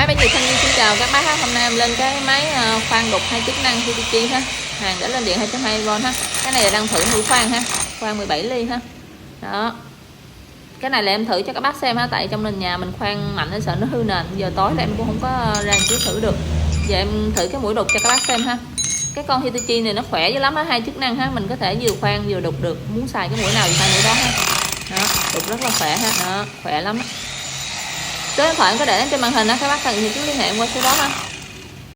Máy bay nhiệt Thanh Nhi xin chào các bác ha. Hôm nay em lên cái máy khoan đục 2 chức năng Hitachi ha. Hàng đã lên điện 2.2V ha. Cái này là đang thử thử khoan ha. Khoan 17 ly ha. Đó. Cái này là em thử cho các bác xem ha, tại trong nền nhà mình khoan mạnh nên sợ nó hư nền. Giờ tối là em cũng không có ra chiếu thử được. Giờ em thử cái mũi đục cho các bác xem ha. Cái con Hitachi này nó khỏe dữ lắm á, 2 chức năng ha, mình có thể vừa khoan vừa đục được. Muốn xài cái mũi nào thì xài mũi đó ha. Đó, đục rất là khỏe ha. Đó, khỏe lắm. Số điện thoại em có để trên màn hình đó, các bác cần thì cứ liên hệ qua số đó ha.